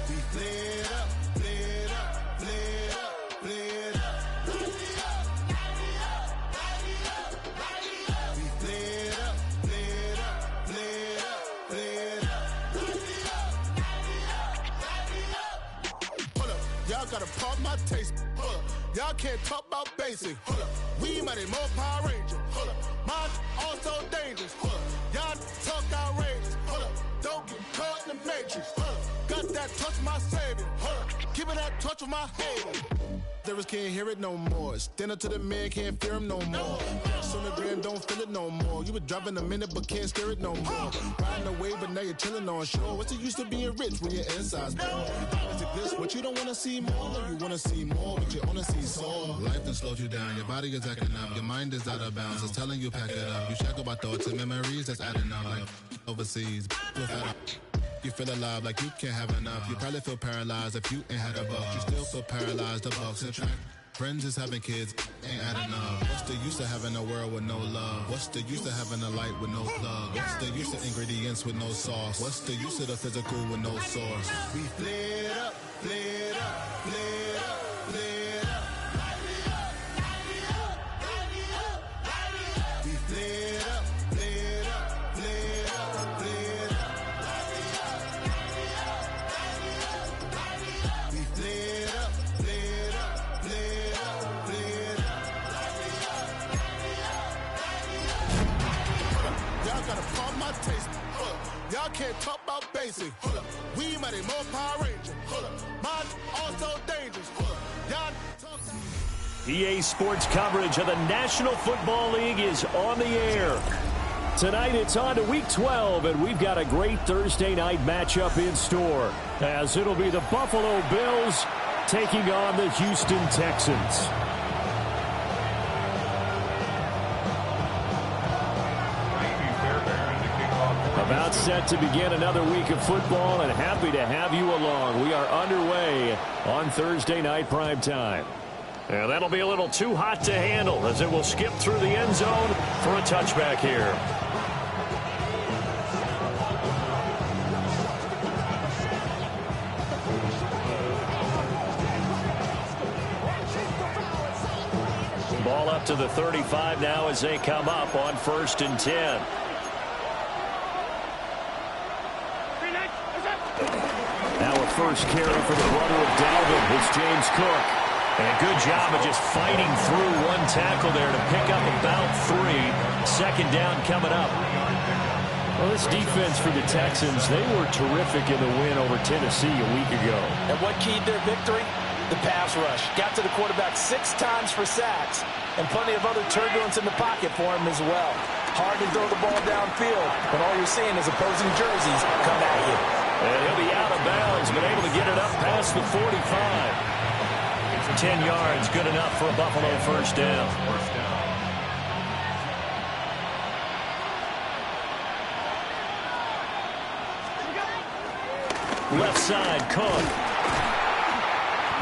We flared up, flared up, flared up, flared up. We flared up, flared up, flared up, flared up. Hold up, y'all gotta pump my taste. Hold up, y'all can't talk about basic. Hold up, we mighty more Power Ranger. Hold up, mine also dangerous. Hold up, y'all talk outrageous. Hold up, don't get caught in the matrix. Hold up, got that touch my savior. Hold up, give it that touch with my hater. Devils can't hear it no more. Stand up to the man, can't fear him no more. Sonogram don't feel it no more. You were driving a minute but can't steer it no more. Riding away but now you're chilling on shore. What's the use of being rich when your inside's poor? Is it this what you don't want to see more? No, you want to see more but you only see sore. Life done slowed you down. Your body is acting up. Your mind is out of bounds. It's telling you pack it up. You shackled by thoughts and memories that's adding up. Like overseas. You feel alive like you can't have enough. You probably feel paralyzed if you ain't had a buck. You still feel paralyzed, the bucks and track. Friends is having kids, ain't adding up. What's the use of having a world with no love? What's the use of having a light with no plug? What's the use of ingredients with no sauce? What's the use of the physical with no source? We flared up, flared up, flared up, flared up. We flared up, flared up, flared up, flared up. We flared up, flared up, flared up, flared up. Y'all gotta pump my taste. Y'all can't talk about basic. We mighty more Power Ranger. Mine also dangerous. Y'all talk. EA Sports coverage of the National Football League is on the air. Tonight it's on to Week 12, and we've got a great Thursday night matchup in store, as it'll be the Buffalo Bills taking on the Houston Texans. About set to begin another week of football, and happy to have you along. We are underway on Thursday night primetime. And that'll be a little too hot to handle, as it will skip through the end zone for a touchback here. Ball up to the 35 now as they come up on 1st and 10. Now a first carry for the brother of Dalvin. It's James Cook. And a good job of just fighting through one tackle there to pick up about 3. 2nd down coming up. Well, this defense for the Texans, they were terrific in the win over Tennessee a week ago. And what keyed their victory? The pass rush. Got to the quarterback 6 times for sacks, and plenty of other turbulence in the pocket for him as well. Hard to throw the ball downfield, but all you're seeing is opposing jerseys come at you. And he'll be out of bounds, but able to get it up past the 45. 10 yards, good enough for a Buffalo first down. Left side, Cook.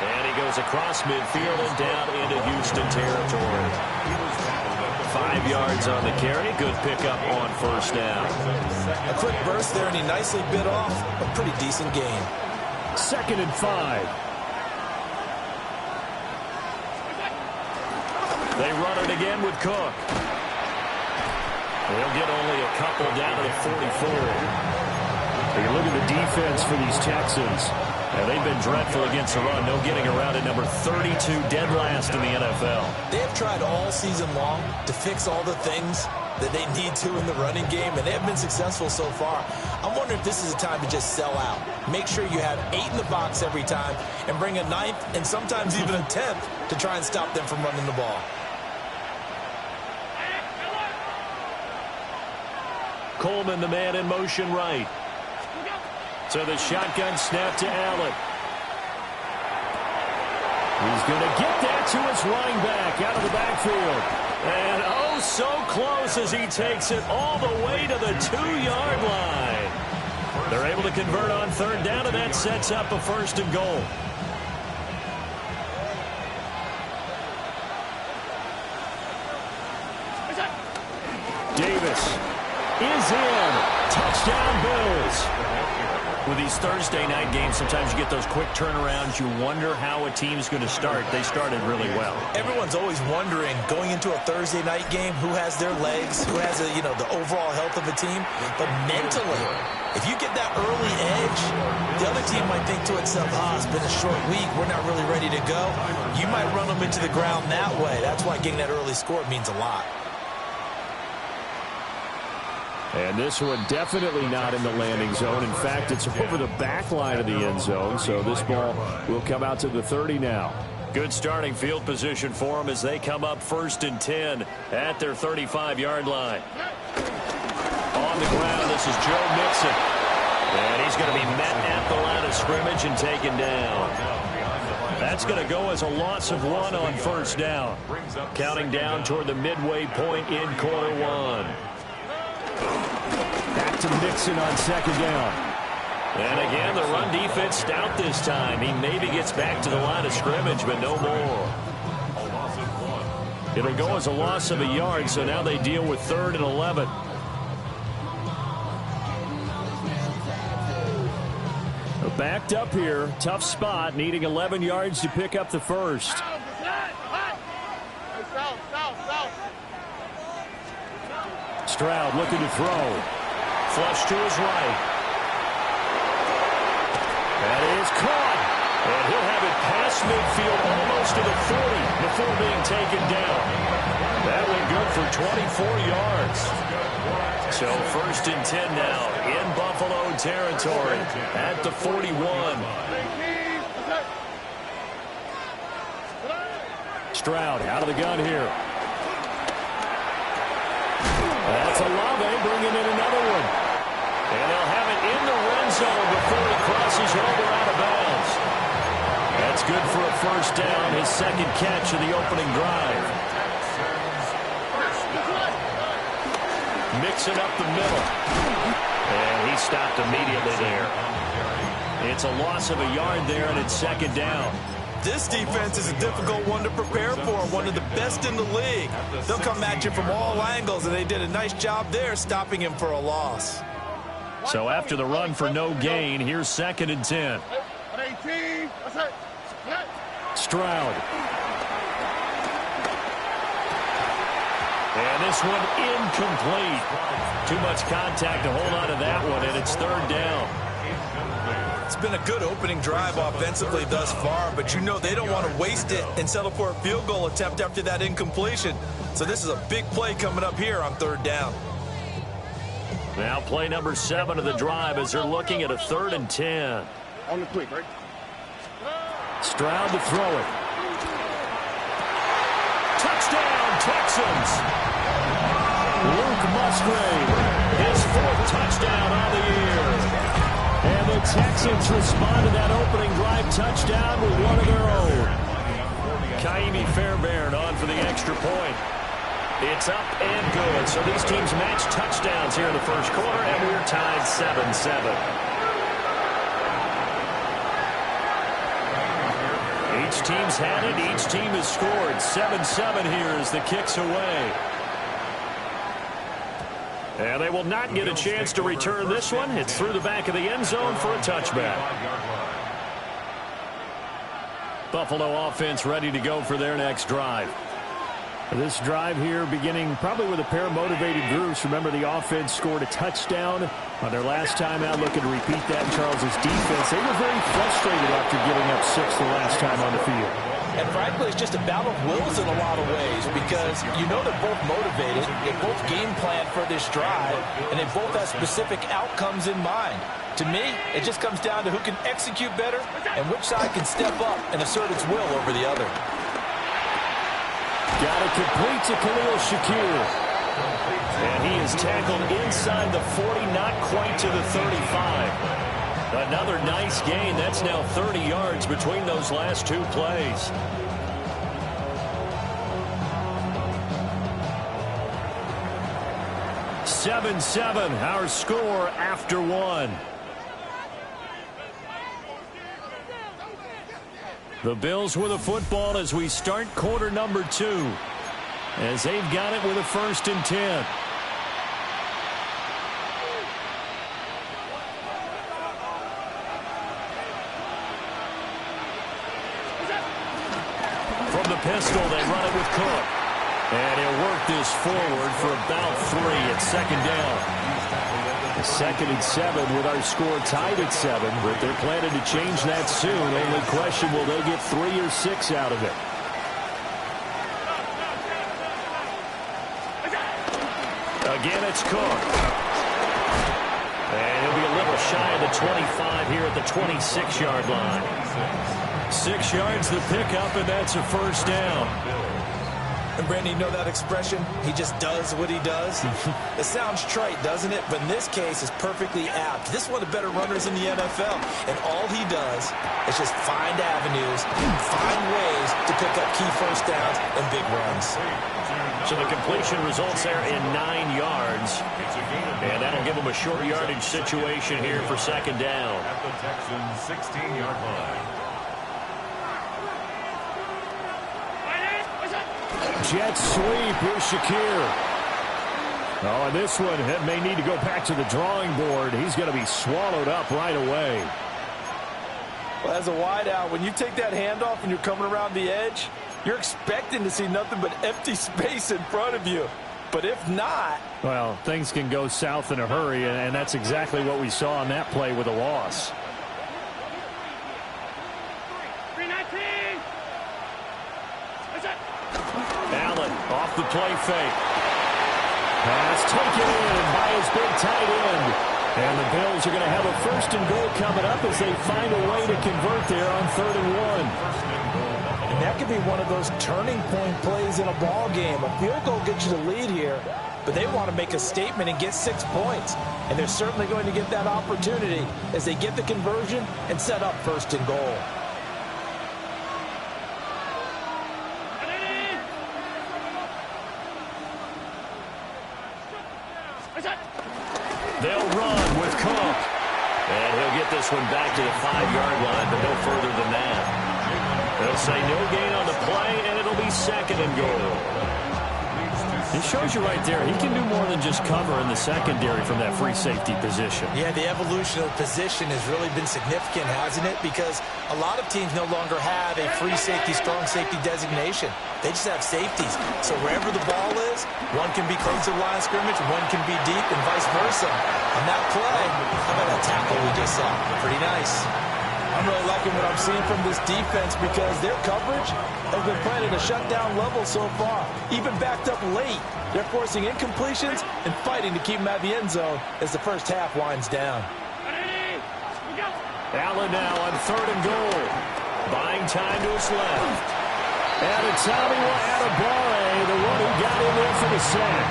And he goes across midfield and down into Houston territory. 5 yards on the carry. Good pickup on 1st down. A quick burst there, and he nicely bit off a pretty decent gain. 2nd and 5. They run it again with Cook. They'll get only a couple down to the 44. You look at the defense for these Texans. They've been dreadful against the run. No getting around at number 32, dead last in the NFL. They have tried all season long to fix all the things that they need to in the running game, and they have been successful so far. I'm wondering if this is a time to just sell out. Make sure you have 8 in the box every time and bring a 9th and sometimes even a 10th to try and stop them from running the ball. Coleman, the man in motion right. So the shotgun snap to Allen. He's going to get that to his running back out of the backfield. And oh, so close as he takes it all the way to the 2-yard line. They're able to convert on 3rd down, and that sets up a 1st and goal. Davis is in. Touchdown, Bills. With these Thursday night games, sometimes you get those quick turnarounds. You wonder how a team's going to start. They started really well. Everyone's always wondering, going into a Thursday night game, who has their legs, who has the overall health of a team. But mentally, if you get that early edge, the other team might think to itself, it's been a short week. We're not really ready to go. You might run them into the ground that way. That's why getting that early score means a lot. And this one definitely not in the landing zone. In fact, it's over the back line of the end zone, so this ball will come out to the 30 now. Good starting field position for them as they come up 1st and 10 at their 35-yard line. On the ground, this is Joe Mixon. And he's going to be met at the line of scrimmage and taken down. That's going to go as a loss of 1 on 1st down. Counting down toward the midway point in quarter 1. Back to Mixon on 2nd down. And again, the run defense stout this time. He maybe gets back to the line of scrimmage, but no more. It'll go as a loss of a yard, so now they deal with 3rd and 11. Backed up here. Tough spot, needing 11 yards to pick up the first. Stroud looking to throw. Flush to his right. That is caught. And he'll have it past midfield almost to the 40 before being taken down. That went good for 24 yards. So 1st and 10 now in Buffalo territory at the 41. Stroud out of the gun here. That's Olave bringing in another one. And they'll have it in the red zone before he crosses over out of bounds. That's good for a 1st down, his 2nd catch of the opening drive. Mixing up the middle. And he stopped immediately there. It's a loss of a yard there, and it's 2nd down. This defense is a difficult one to prepare for, one of the best in the league. They'll come at you from all angles, and they did a nice job there stopping him for a loss. So after the run for no gain, here's 2nd and 10. Stroud. And this one incomplete. Too much contact to hold on to that one, and it's 3rd down. It's been a good opening drive offensively thus far, but you know they don't want to waste it and settle for a field goal attempt after that incompletion. So this is a big play coming up here on 3rd down. Now play number 7 of the drive as they're looking at a 3rd and 10. On the quick, right? Stroud to throw it. Touchdown, Texans! Luke Musgrave, his 4th touchdown on the year. And the Texans respond to that opening drive touchdown with one of their own. Kaimi Fairbairn on for the extra point. It's up and good. So these teams match touchdowns here in the 1st quarter, and we're tied 7-7. Each team's had it. Each team has scored. 7-7 here as the kick's away. And they will not get a chance to return this one. It's through the back of the end zone for a touchback. Buffalo offense ready to go for their next drive. This drive here beginning probably with a pair of motivated groups. Remember, the offense scored a touchdown on their last time out, looking to repeat that in Charles's defense. They were very frustrated after giving up 6 the last time on the field. And frankly, it's just a battle of wills in a lot of ways because you know they're both motivated, they both game plan for this drive, and they both have specific outcomes in mind. To me, it just comes down to who can execute better and which side can step up and assert its will over the other. Got it complete to Khalil Shakir. And he is tackled inside the 40, not quite to the 35. Another nice gain. That's now 30 yards between those last 2 plays. (7-7) our score after 1. The Bills with a football as we start quarter number 2. As they've got it with a 1st and 10. pistol. They run it with Cook. And he'll work this forward for about 3 at second down. 2nd and 7 with our score tied at 7. But they're planning to change that soon. Only question, will they get 3 or 6 out of it? Again, it's Cook. And he'll be a little shy of the 25 here at the 26-yard line. 6 yards the pickup, and that's a first down. And Brandon, you know that expression? He just does what he does. It sounds trite, doesn't it? But in this case, it's perfectly apt. This is one of the better runners in the NFL. And all he does is just find avenues, find ways to pick up key first downs and big runs. So the completion results there in 9 yards. And that'll give him a short yardage situation here for second down. At the Texans' 16-yard line. Jet sweep. Here's Shakir. Oh, and this one may need to go back to the drawing board. He's going to be swallowed up right away. Well, as a wideout, when you take that handoff and you're coming around the edge, you're expecting to see nothing but empty space in front of you. But if not... Well, things can go south in a hurry, and that's exactly what we saw on that play with a loss. Allen off the play fake. Pass taken in by his big tight end. And the Bills are going to have a 1st and goal coming up as they find a way to convert there on 3rd and 1. And that could be one of those turning point plays in a ball game. A field goal gets you the lead here, but they want to make a statement and get 6 points. And they're certainly going to get that opportunity as they get the conversion and set up 1st and goal. They'll run with Cook. And he'll get this one back to the 5-yard line, but no further than that. They'll say no gain on the play, and it'll be 2nd and goal. It shows you right there, he can do more than just cover in the secondary from that free safety position. Yeah, the evolution of position has really been significant, hasn't it? Because a lot of teams no longer have a free safety, strong safety designation. They just have safeties. So wherever the ball is, one can be close to the line of scrimmage, one can be deep, and vice versa. On that play, how about that tackle we just saw? Pretty nice. I'm really liking what I'm seeing from this defense because their coverage has been playing at a shutdown level so far. Even backed up late, they're forcing incompletions and fighting to keep them at the end zone as the first half winds down. Allen now on 3rd and goal. Buying time to his left. And it's Tommy Adebawore, the one who got in there for the sack.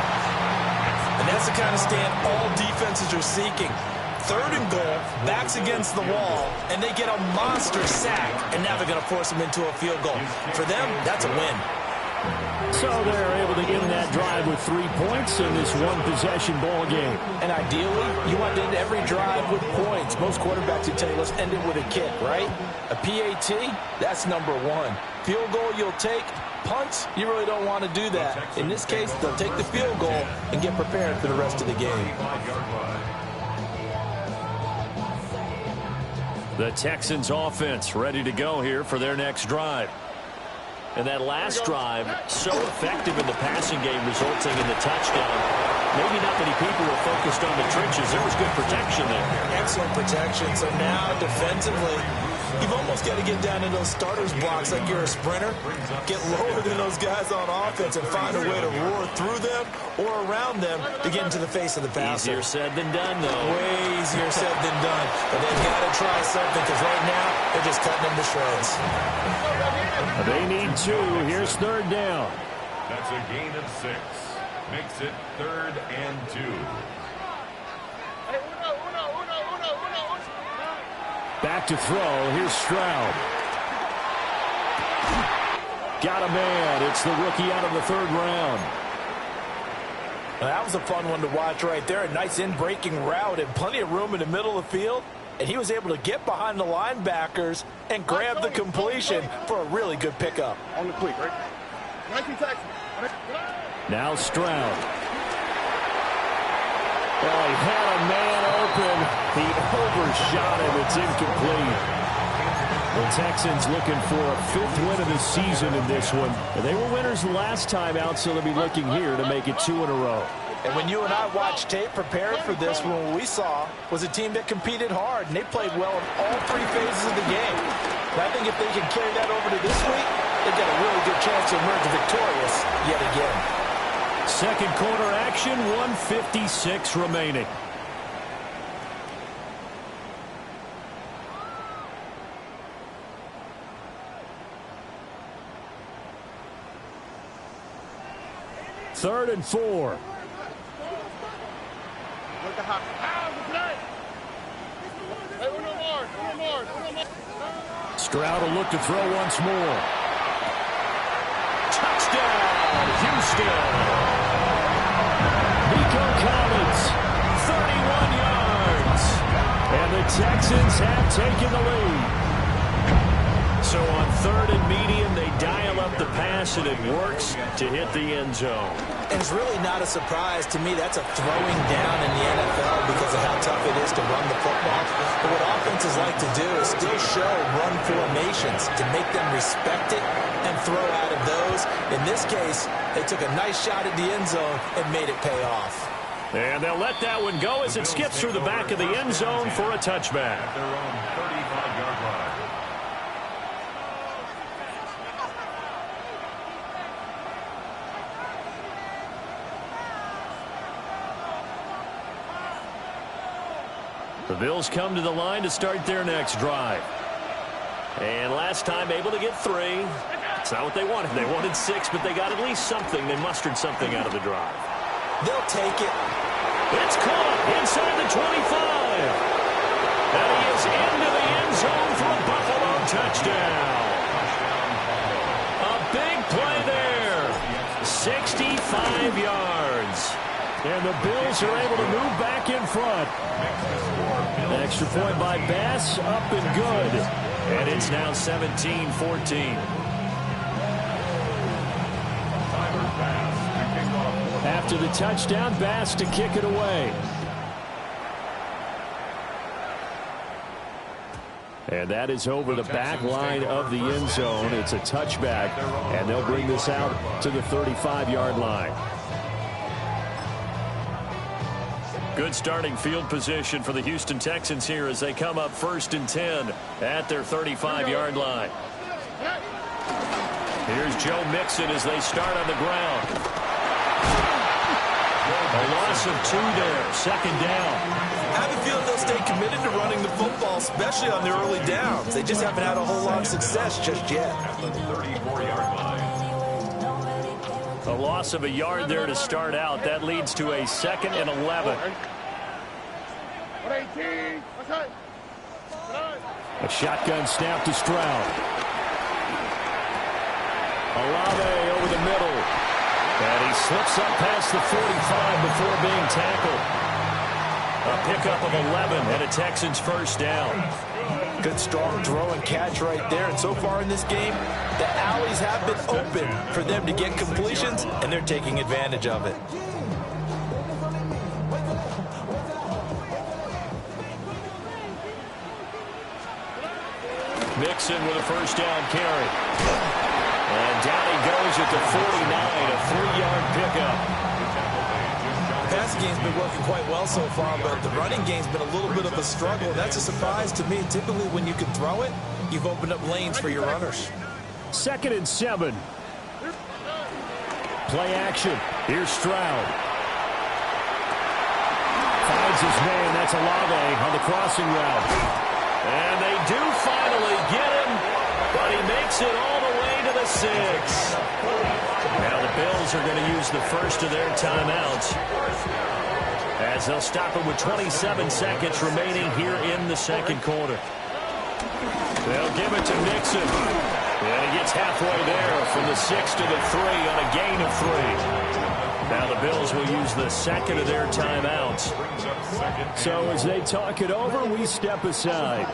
And that's the kind of stand all defenses are seeking. 3rd and goal, backs against the wall, and they get a monster sack, and now they're going to force them into a field goal. For them, that's a win. So they're able to end that drive with 3 points in this one-possession ball game. And ideally, you want to end every drive with points. Most quarterbacks would tell you, let's end it with a kick, right? A PAT, that's number 1. Field goal you'll take. Punts, you really don't want to do that. In this case, they'll take the field goal and get prepared for the rest of the game. The Texans offense ready to go here for their next drive. And that last drive, so effective in the passing game, resulting in the touchdown. Maybe not many people were focused on the trenches. There was good protection there. Excellent protection. So now, defensively, you've almost got to get down in those starters blocks like you're a sprinter. Get lower than those guys on offense and find a way to roar through them or around them to get into the face of the passer. Easier said than done, though. Way easier said than done. But they've got to try something because right now, they're just cutting them to shreds. They need 2. Here's 3rd down. That's a gain of 6. Makes it 3rd and 2. Back to throw. Here's Stroud. Got a man. It's the rookie out of the 3rd round. Well, that was a fun one to watch right there. A nice in-breaking route and plenty of room in the middle of the field. And he was able to get behind the linebackers and grab the completion for a really good pickup. On the quick, right? Now Stroud. Oh, he had a man open. He overshot him. It's incomplete. The Texans looking for a 5th win of the season in this one. They were winners last time out, so they'll be looking here to make it 2 in a row. And when you and I watched tape preparing for this one, what we saw was a team that competed hard, and they played well in all 3 phases of the game. And I think if they can carry that over to this week, they've got a really good chance to emerge victorious yet again. Second quarter action, 1:56 remaining. Third and 4. Stroud will look to throw once more. Touchdown, Houston. Nico Collins, 31 yards. And the Texans have taken the lead. So on 3rd and medium, they dial up the pass, and it works to hit the end zone. And it's really not a surprise to me. That's a throwing down in the NFL because of how tough it is to run the football. But what offenses like to do is still show run formations to make them respect it and throw out of those. In this case, they took a nice shot at the end zone and made it pay off. And they'll let that one go as it skips through the back of the end zone for a touchback. At their own 35-yard line. The Bills come to the line to start their next drive. And last time able to get 3. It's not what they wanted. They wanted 6, but they got at least something. They mustered something out of the drive. They'll take it. It's caught inside the 25. And he is into the end zone for a Buffalo touchdown. A big play there. 65 yards. And the Bills are able to move back in front. Extra point by Bass, up and good. And it's now 17-14. After the touchdown, Bass to kick it away. And that is over the back line of the end zone. It's a touchback, and they'll bring this out to the 35-yard line. Good starting field position for the Houston Texans here as they come up 1st and 10 at their 35-yard line. Here's Joe Mixon as they start on the ground. A loss of 2 there, 2nd down. I have a feeling they'll stay committed to running the football, especially on their early downs. They just haven't had a whole lot of success just yet. At the 34-yard line. A loss of a yard there to start out. That leads to a 2nd and 11. A shotgun snap to Stroud. Olave over the middle. And he slips up past the 45 before being tackled. A pickup of 11 and a Texans 1st down. Good strong throw and catch right there. And so far in this game, the alleys have been open for them to get completions, and they're taking advantage of it. Mixon with a 1st down carry. And down he goes at the 49, a 3-yard pickup. Passing game's been working quite well so far, but the running game's been a little bit of a struggle. That's a surprise to me. Typically, when you can throw it, you've opened up lanes for your runners. 2nd and 7. Play action. Here's Stroud. Finds his man. That's Olave on the crossing route. And they do finally get him, but he makes it all the way to the 6. Now the Bills are going to use the first of their timeouts as they'll stop him with 27 seconds remaining here in the 2nd quarter. They'll give it to Mixon. And he gets halfway there from the 6 to the 3 on a gain of 3. Now the Bills will use the 2nd of their timeouts. So as they talk it over, we step aside.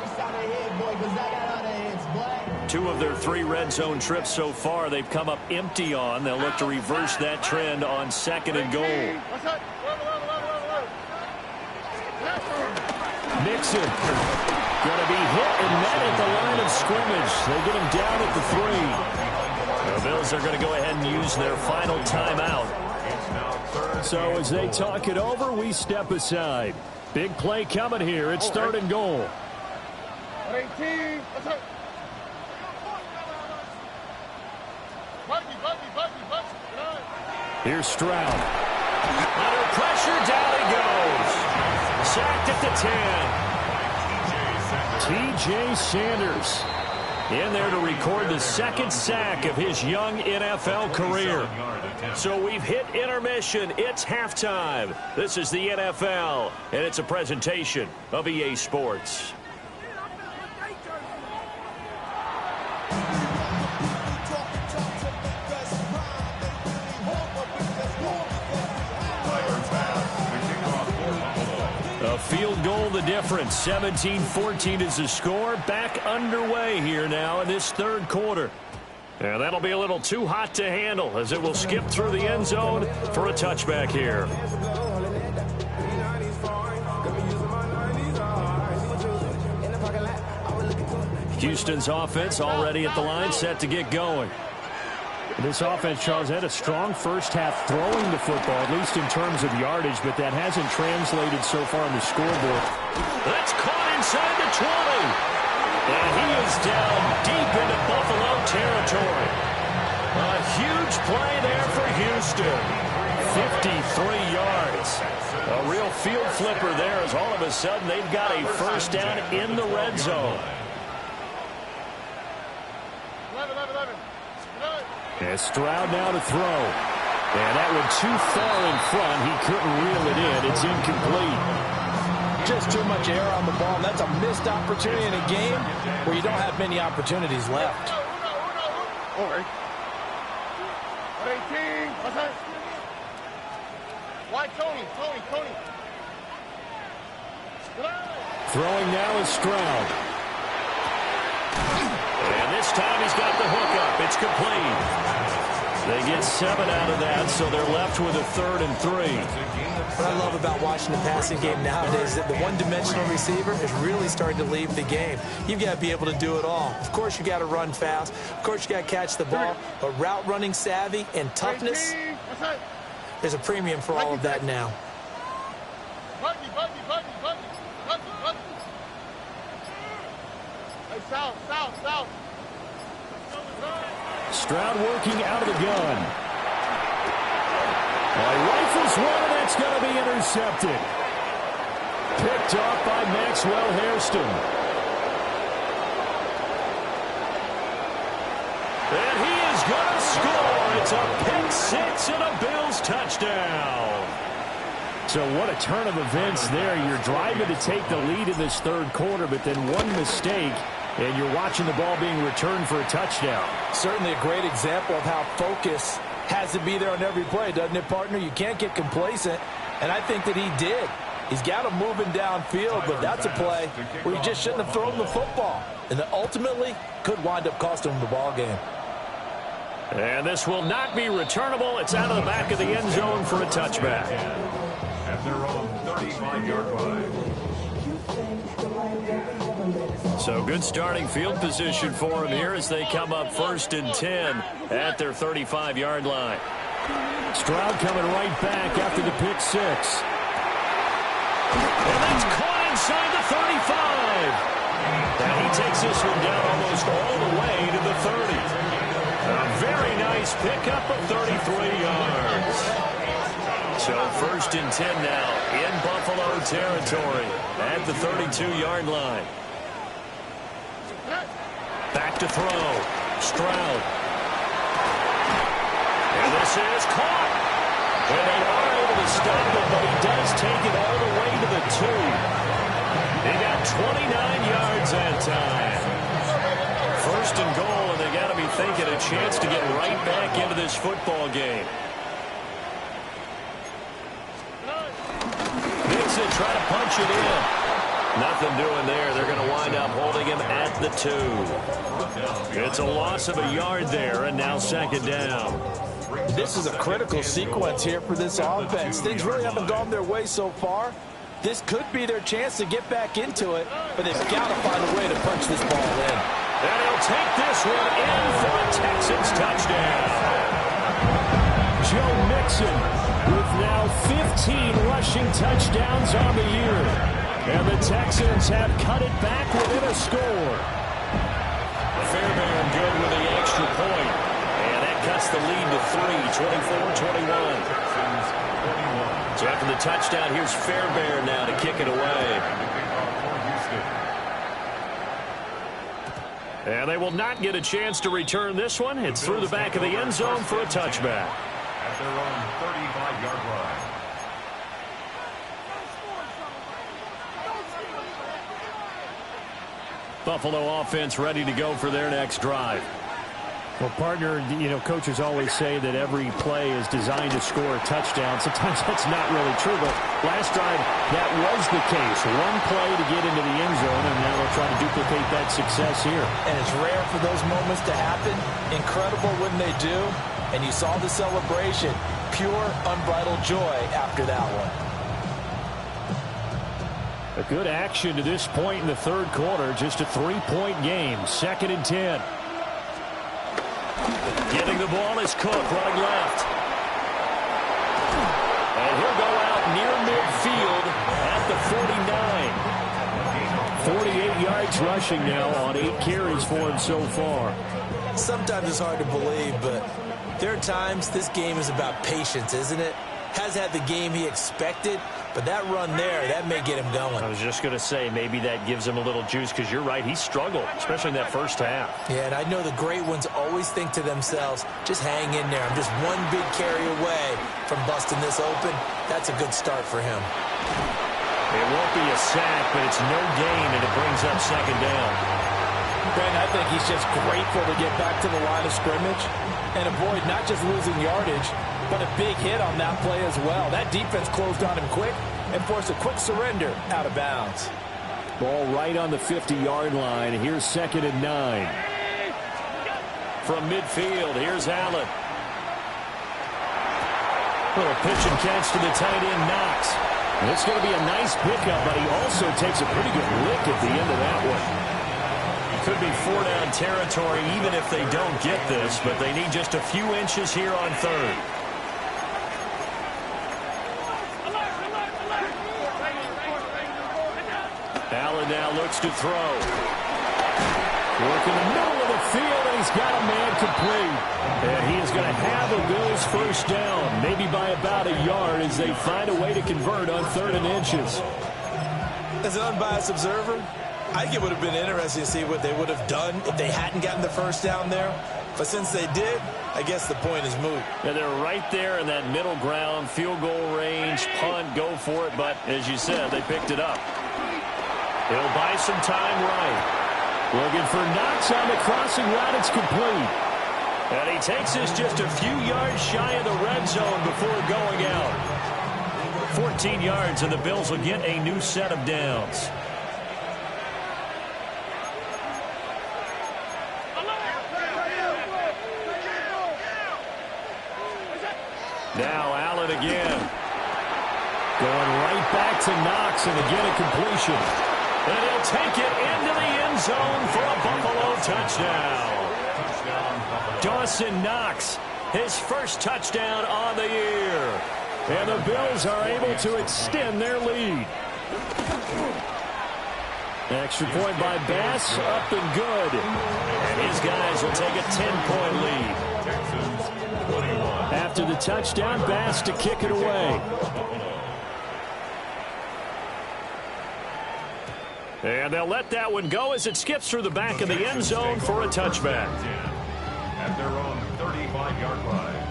2 of their 3 red zone trips so far they've come up empty on. They'll look to reverse that trend on 2nd and goal. Mixon going to be hit and met at the line of scrimmage. They get him down at the 3. The Bills are going to go ahead and use their final timeout. So as they talk it over, we step aside. Big play coming here. It's 3rd and goal. 18. Here's Stroud. Under pressure, down he goes. Sacked at the 10. T.J. Sanders in there to record the 2nd sack of his young NFL career. So we've hit intermission. It's halftime. This is the NFL, and it's a presentation of EA Sports. Field goal the difference. 17-14 is the score. Back underway here now in this 3rd quarter. And that'll be a little too hot to handle as it will skip through the end zone for a touchback here. Houston's offense already at the line, set to get going. This offense, Charles, had a strong first half throwing the football, at least in terms of yardage, but that hasn't translated so far on the scoreboard. That's caught inside the 20. And he is down deep into Buffalo territory. A huge play there for Houston. 53 yards. A real field flipper there as all of a sudden they've got a first down in the red zone. 11. And Stroud now to throw. And that one too far in front. He couldn't reel it in. It's incomplete. Just too much air on the ball. And that's a missed opportunity in a game where you don't have many opportunities left. All right. 18. Why Tony? Throwing now is Stroud. And this time he's got the hook up. It's complete. They get 7 out of that, so they're left with a 3rd and 3. What I love about watching the passing game nowadays is that the one-dimensional receiver is really starting to leave the game. You've got to be able to do it all. Of course, you got to run fast. Of course, you got to catch the ball. But route running savvy and toughness, there's a premium for all of that now. South. Stroud working out of the gun. He rifles one, and that's going to be intercepted. Picked off by Maxwell Hairston. And he is going to score. It's a pick 6 and a Bills touchdown. So what a turn of events there. You're driving to take the lead in this 3rd quarter, but then one mistake, and you're watching the ball being returned for a touchdown. Certainly a great example of how focus has to be there on every play, doesn't it, partner? You can't get complacent, and I think that he did. He's got him moving downfield, but that's a play where he just shouldn't have thrown the football, and that ultimately could wind up costing him the ball game. And this will not be returnable. It's out of the back of the end zone for a touchback. At their own 35-yard line. So good starting field position for them here as they come up 1st and 10 at their 35-yard line. Stroud coming right back after the pick 6. And that's caught inside the 35. And he takes this one down almost all the way to the 30. A very nice pickup of 33 yards. So 1st and 10 now in Buffalo territory at the 32-yard line. Back to throw. Stroud. And this is caught. And they are able to stop it, but he does take it all the way to the 2. They got 29 yards that time. 1st and goal, and they got to be thinking a chance to get right back into this football game. Mixon trying to punch it in. Nothing doing there. They're going to wind up holding him at the 2. It's a loss of a yard there, and now 2nd down. This is a critical sequence here for this offense. Things really haven't gone their way so far, This could be their chance to get back into it, but they've got to find a way to punch this ball in. And he'll take this one in for a Texans touchdown. Joe Mixon with now 15 rushing touchdowns on the year. And the Texans have cut it back within a score. Fairbairn good with the extra point. And that cuts the lead to 3, 24-21. So after the touchdown, here's Fairbairn now to kick it away. And they will not get a chance to return this one. It's through the back of the end zone for a touchback. At their own 35-yard line. Buffalo offense ready to go for their next drive. Well, partner, coaches always say that every play is designed to score a touchdown. Sometimes that's not really true, but last drive, that was the case. One play to get into the end zone, and now they'll try to duplicate that success here. And it's rare for those moments to happen. Incredible when they do. And you saw the celebration. Pure, unbridled joy after that one. A good action to this point in the third quarter. Just a 3-point game. 2nd and 10. Getting the ball is Cook running left. And he'll go out near midfield at the 49. 48 yards rushing now on 8 carries for him so far. Sometimes it's hard to believe, but there are times this game is about patience, isn't it? Has had the game he expected, but that run there, that may get him going. I was just going to say, maybe that gives him a little juice, because you're right, he struggled, especially in that first half. Yeah, and I know the great ones always think to themselves, just hang in there. I'm just one big carry away from busting this open. That's a good start for him. It won't be a sack, but it's no gain, and it brings up 2nd down. Ben, I think he's just grateful to get back to the line of scrimmage and avoid not just losing yardage, but a big hit on that play as well. That defense closed on him quick and forced a quick surrender out of bounds. Ball right on the 50-yard line. Here's 2nd and 9. From midfield, here's Allen. Little pitch and catch to the tight end, Knox. And it's going to be a nice pickup, but he also takes a pretty good lick at the end of that one. Could be 4-down territory even if they don't get this, but they need just a few inches here on 3rd. Allen now looks to throw. Work in the middle of the field, and he's got a man complete. And he is going to have a Bills first down, maybe by about a yard, as they find a way to convert on 3rd and inches. As an unbiased observer, I think it would have been interesting to see what they would have done if they hadn't gotten the first down there. But since they did, I guess the point is moot. And they're right there in that middle ground, field goal range, punt, go for it. But as you said, they picked it up. He'll buy some time right. Looking for Knox on the crossing route. It's complete. And he takes this just a few yards shy of the red zone before going out. 14 yards, and the Bills will get a new set of downs. Now Allen again. Going right back to Knox, and again a completion. And he'll take it into the end zone for a Buffalo touchdown. Dawson Knox, his first touchdown on the year. And the Bills are able to extend their lead. Extra point by Bass, up and good. And his guys will take a 10-point lead. After the touchdown, Bass to kick it away. And they'll let that one go as it skips through the back of the end zone for a touchback. At their own 35-yard line.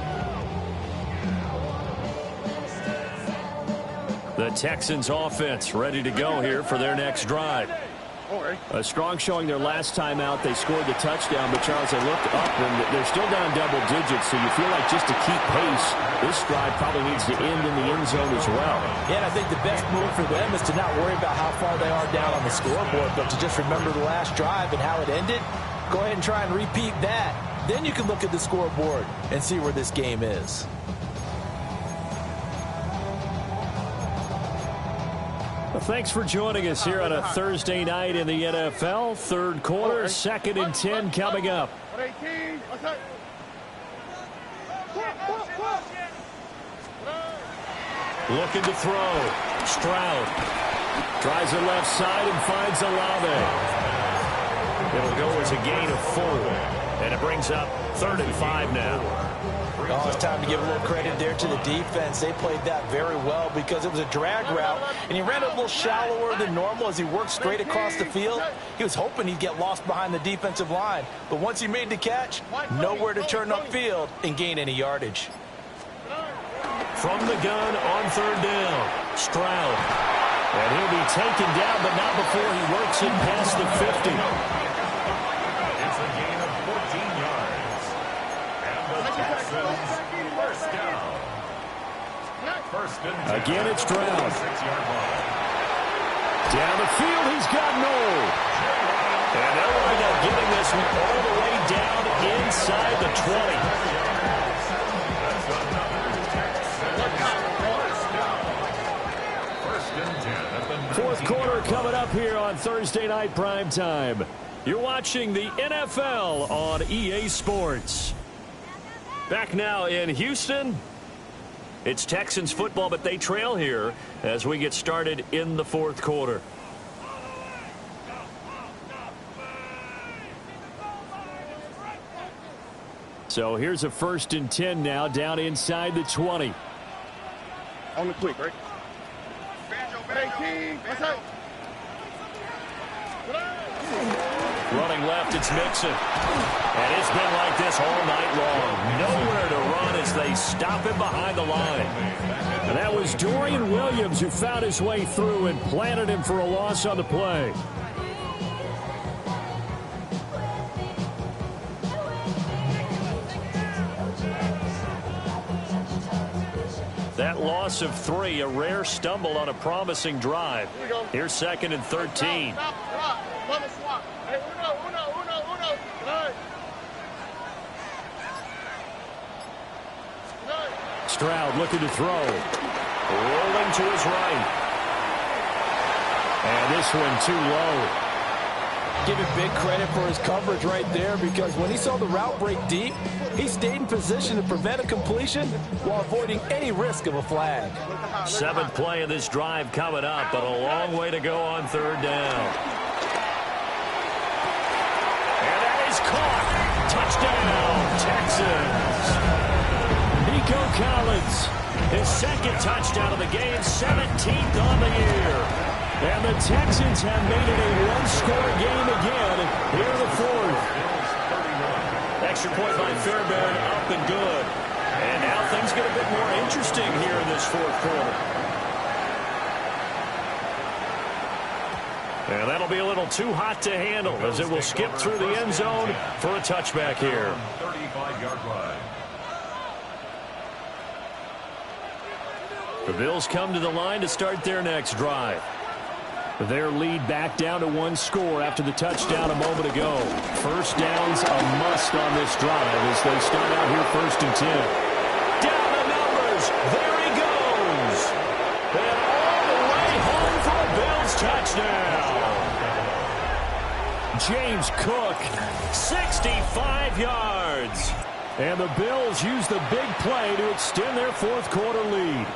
The Texans offense ready to go here for their next drive. A strong showing their last time out. They scored the touchdown, but Charles, they looked up and they're still down double digits, so you feel like just to keep pace, this drive probably needs to end in the end zone as well. Yeah, and I think the best move for them is to not worry about how far they are down on the scoreboard, but to just remember the last drive and how it ended. Go ahead and try and repeat that. Then you can look at the scoreboard and see where this game is. Well, thanks for joining us here on a Thursday night in the NFL. Third quarter, 2nd and 10 coming up. Looking to throw. Stroud tries the left side and finds Olave. It'll go as a gain of 4. And it brings up 3rd and 5 now. Oh, it's time to give a little credit there to the defense. They played that very well because it was a drag route, and he ran a little shallower than normal as he worked straight across the field. He was hoping he'd get lost behind the defensive line, but once he made the catch, nowhere to turn upfield and gain any yardage. From the gun on 3rd down, Stroud. And he'll be taken down, but not before he works it past the 50. It's a gain of 14 yards. And the Texans first down. First and 10. Again, it's Stroud. 6-yard line. Down the field, he's got Noel. And they'll wind up getting this one all the way down inside the 20. Fourth quarter coming up here on Thursday Night Primetime. You're watching the NFL on EA Sports. Back now in Houston. It's Texans football, but they trail here as we get started in the fourth quarter. So here's a 1st and 10 now down inside the 20. On the quick, right? Running left, it's Mixon. And it's been like this all night long. Nowhere to run as they stop him behind the line. And that was Dorian Williams who found his way through and planted him for a loss on the play. That loss of 3, a rare stumble on a promising drive. Here's 2nd and 13. Stroud looking to throw. Rolling to his right. And this one too low. Give him big credit for his coverage right there because when he saw the route break deep, he stayed in position to prevent a completion while avoiding any risk of a flag. 7th play of this drive coming up, but a long way to go on 3rd down. And that is caught. Touchdown, Texans. Nico Collins, his 2nd touchdown of the game, 17th on the year. And the Texans have made it a one-score game again here in the 4th. Extra point by Fairbairn, up and good. And now things get a bit more interesting here in this 4th quarter. And that'll be a little too hot to handle as it will skip through the end zone for a touchback here. 35-yard line. The Bills come to the line to start their next drive. Their lead back down to 1 score after the touchdown a moment ago. First down's a must on this drive as they start out here 1st and 10. Down the numbers. There he goes. And all the way home for a Bills touchdown. James Cook, 65 yards. And the Bills use the big play to extend their 4th quarter lead.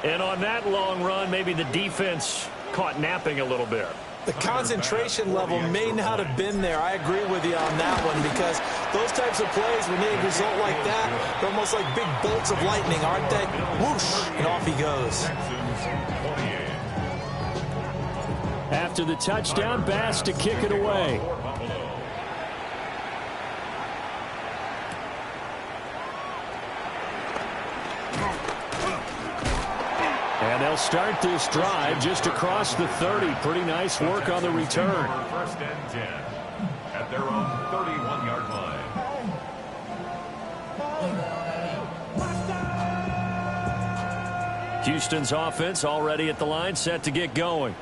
And on that long run, maybe the defense caught napping a little bit. The concentration level may not have been there. I agree with you on that one because those types of plays, when they result like that, they're almost like big bolts of lightning, aren't they? Whoosh, and off he goes. After the touchdown, Bass to kick it away. And they'll start this drive just across the 30. Pretty nice work on the return. 1st and 10 at their own 31-yard line. Houston's offense already at the line, set to get going.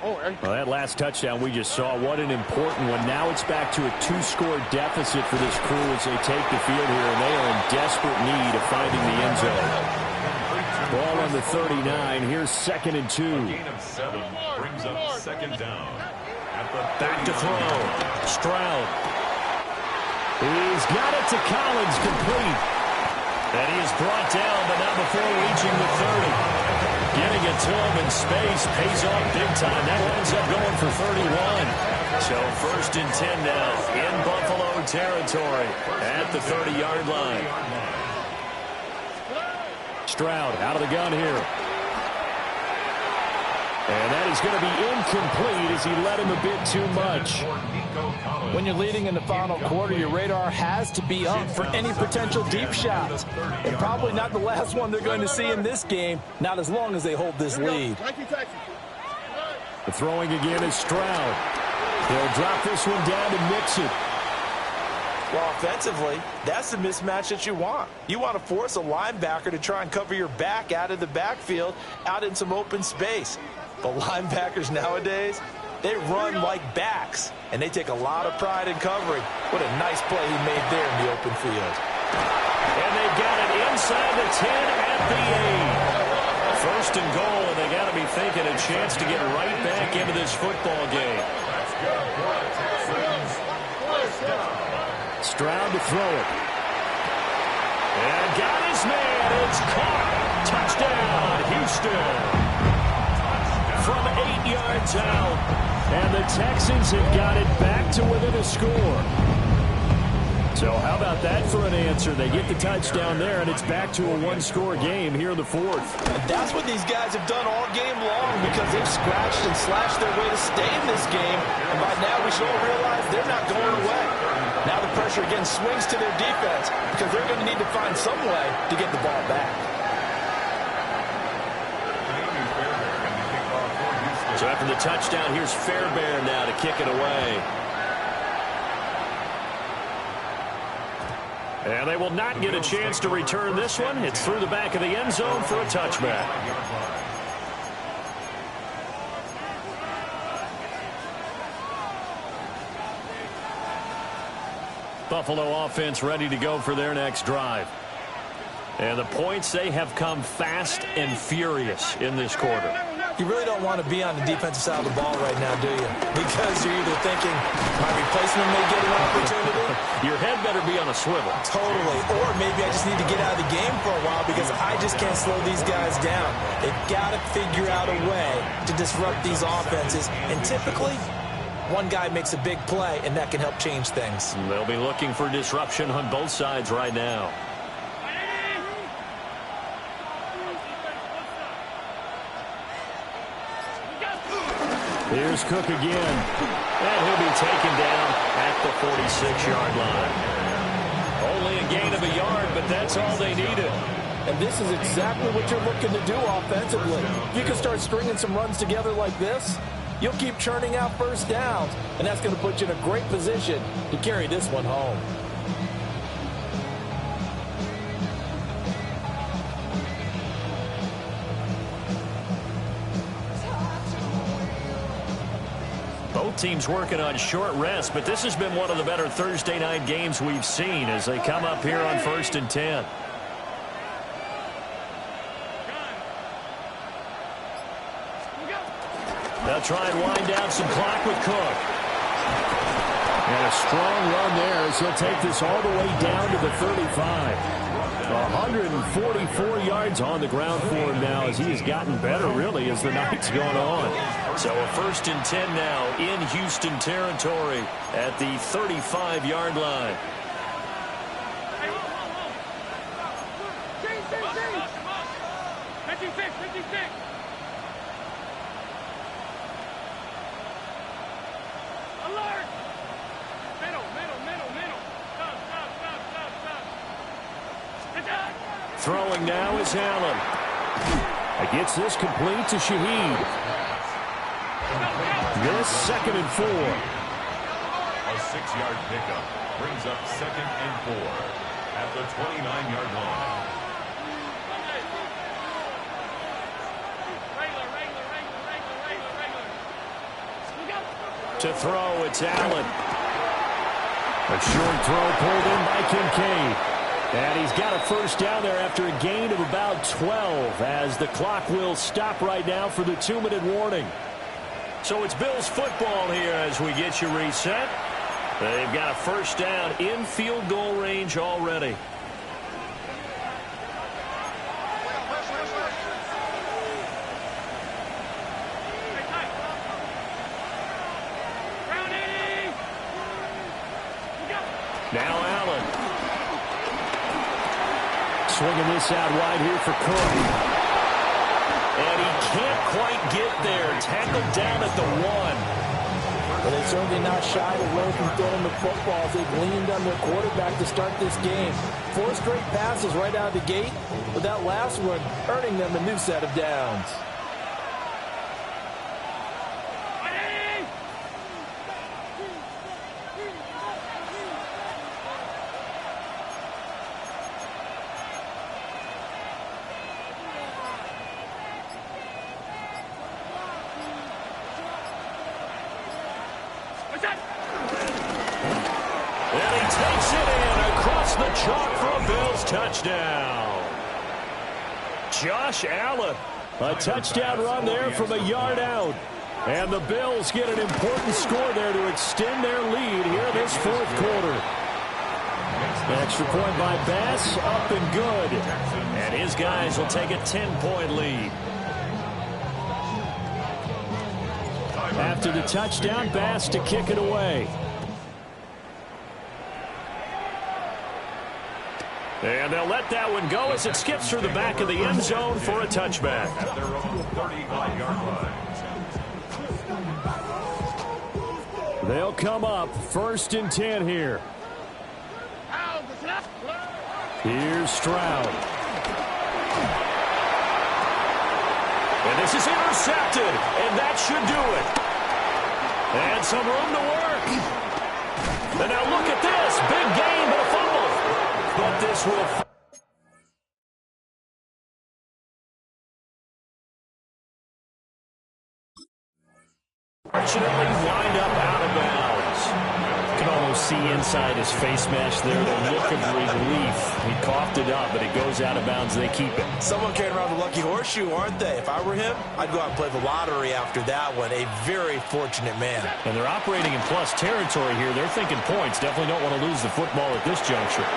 Well, that last touchdown we just saw, what an important one. Now it's back to a 2-score deficit for this crew as they take the field here, and they are in desperate need of finding the end zone. Ball on the 39. Here's 2nd and 2. A gain of 7 brings up 2nd down. Back to throw. Stroud. He's got it to Collins, complete. And he is brought down, but not before reaching the 30. Getting it to him in space pays off big time. That winds up going for 31. So 1st and 10 now in Buffalo territory at the 30-yard line. Stroud out of the gun here. And that is going to be incomplete as he led him a bit too much. When you're leading in the final quarter, your radar has to be up for any potential deep shots. And probably not the last one they're going to see in this game, not as long as they hold this lead. The throwing again is Stroud. He'll drop this one down to mix it. Well, offensively, that's the mismatch that you want. You want to force a linebacker to try and cover your back out of the backfield, out in some open space. But linebackers nowadays, they run like backs, and they take a lot of pride in covering. What a nice play he made there in the open field. And they've got it inside the 10 at the 8. 1st and goal, and they got to be thinking a chance to get right back into this football game. Stroud to throw it. And got his man. It's caught. Touchdown, Houston. From 8 yards out. And the Texans have got it back to within a score. So how about that for an answer? They get the touchdown there, and it's back to a one-score game here in the 4th. And that's what these guys have done all game long, because they've scratched and slashed their way to stay in this game. And by now we should all realize they're not going away. Now the pressure again swings to their defense, because they're going to need to find some way to get the ball back. So after the touchdown, here's Fairbairn now to kick it away. And they will not get a chance to return this one. It's through the back of the end zone for a touchback. Buffalo offense ready to go for their next drive. And the points, they have come fast and furious in this quarter. You really don't want to be on the defensive side of the ball right now, do you? Because you're either thinking, my replacement may get an opportunity. Your head better be on a swivel. Totally. Or maybe I just need to get out of the game for a while because I just can't slow these guys down. They've got to figure out a way to disrupt these offenses. And typically, one guy makes a big play, and that can help change things. They'll be looking for disruption on both sides right now. Here's Cook again. And he'll be taken down at the 46-yard line. Only a gain of a yard, but that's all they needed. And this is exactly what you're looking to do offensively. You can start stringing some runs together like this. You'll keep churning out first downs, and that's going to put you in a great position to carry this one home. Both teams working on short rest, but this has been one of the better Thursday night games we've seen as they come up here on 1st and 10. They'll try and wind down some clock with Cook. And a strong run there as he'll take this all the way down to the 35. 144 yards on the ground for him now as he has gotten better, really, as the night's gone on. So a 1st and 10 now in Houston territory at the 35-yard line. Throwing now is Allen. Gets this complete to Shaheed. This 2nd and 4. A 6-yard pickup brings up 2nd and 4 at the 29-yard line. To throw, it's Allen. A short throw pulled in by Kincaid. And he's got a first down there after a gain of about 12 as the clock will stop right now for the 2-minute warning. So it's Bills football here as we get you reset. They've got a first down in field goal range already. Now Allen. Swinging this out wide here for Cook. And he can't quite get there. Tackled down at the 1. Well, they're certainly not shied away from throwing the football. They've leaned on their quarterback to start this game. 4 straight passes right out of the gate, with that last one earning them a new set of downs. And he takes it in across the chalk for a Bills touchdown. Josh Allen. A touchdown run there from a yard out. And the Bills get an important score there to extend their lead here this fourth quarter. Extra point by Bass, up and good. And his guys will take a 10-point lead. After the touchdown, Bass to kick it away. And they'll let that one go as it skips through the back of the end zone for a touchback. At their own 35-yard line. They'll come up 1st and 10 here. Here's Stroud. And this is intercepted, and that should do it. And some room to work. And now look at this. Big gain, but a fumble. But this will... fortunately wind up out of bounds. You can almost see inside his face mesh there the look of relief. He coughed it up, but it goes out of bounds. They keep it. Someone carrying around the lucky horseshoe, aren't they? If I were him, I'd go out and play the lottery after that one. A very fortunate man. And they're operating in plus territory here. They're thinking points. Definitely don't want to lose the football at this juncture.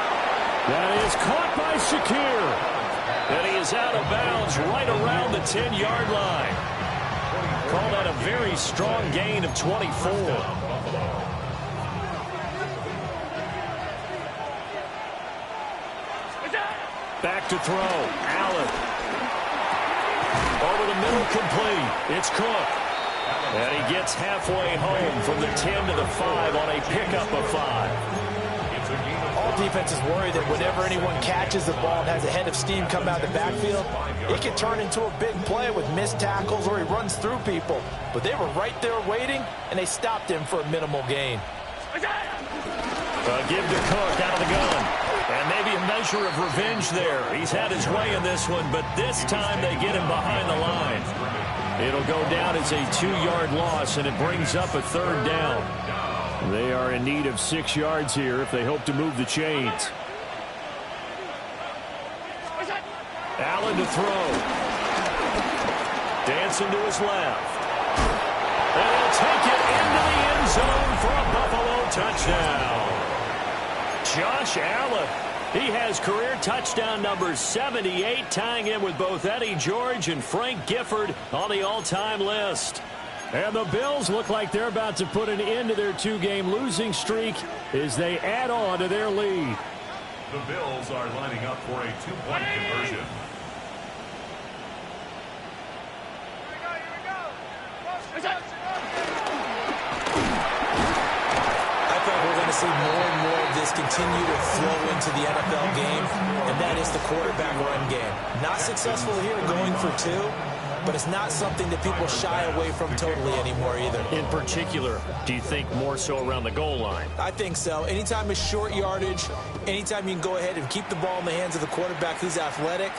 That is caught by Shakir. And he is out of bounds right around the 10-yard line. Call that a very strong gain of 24. Back to throw. Allen. Over the middle, complete. It's Cook. And he gets halfway home from the 10 to the 5 on a pickup of 5. All defenses worry that whenever anyone catches the ball and has a head of steam come out of the backfield, it can turn into a big play with missed tackles or he runs through people. But they were right there waiting, and they stopped him for a minimal gain. Give to Cook out of the gun. And maybe a measure of revenge there. He's had his way in this one, but this time they get him behind the line. It'll go down as a 2-yard loss, and it brings up a 3rd down. They are in need of 6 yards here if they hope to move the chains. Allen to throw. Dancing to his left. And he'll take it into the end zone for a Buffalo touchdown. Josh Allen. He has career touchdown number 78, tying him with both Eddie George and Frank Gifford on the all-time list. And the Bills look like they're about to put an end to their 2-game losing streak as they add on to their lead. The Bills are lining up for a 2-point conversion. I think we're going to see more and more of this continue to flow into the NFL game, and that is the quarterback run game. Not successful here going for 2. But it's not something that people shy away from totally anymore either. In particular, do you think more so around the goal line? I think so. Anytime it's short yardage, anytime you can go ahead and keep the ball in the hands of the quarterback who's athletic,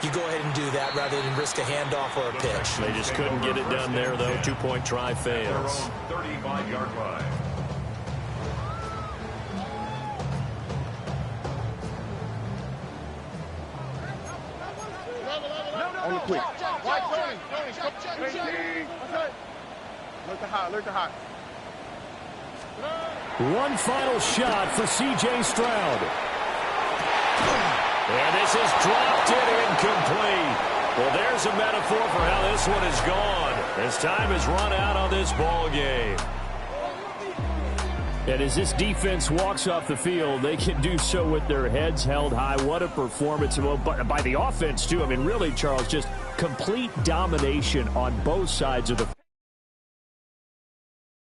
you go ahead and do that rather than risk a handoff or a pitch. They just couldn't get it done there, though. 2-point try fails. 35-yard line. On the quick. Why, Tony? Alert the hot. One final shot for C.J. Stroud. And this is dropped in incomplete. Well, there's a metaphor for how this one is gone. As time has run out on this ball game. And as this defense walks off the field, they can do so with their heads held high. What a performance by the offense, too. I mean, really, Charles, just complete domination on both sides of the field.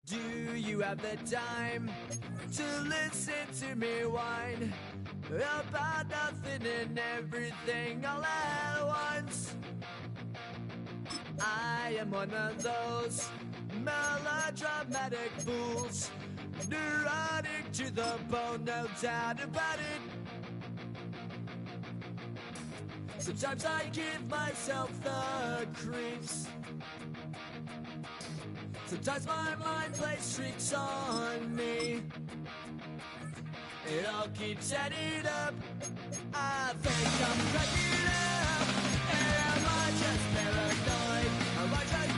Do you have the time to listen to me whine about nothing and everything all at once? I am one of those melodramatic fools, neurotic to the bone, no doubt about it. Sometimes I give myself the creeps. Sometimes my mind plays tricks on me. It all keeps adding up. I think I'm cracking up. Am I just paranoid? Am I just...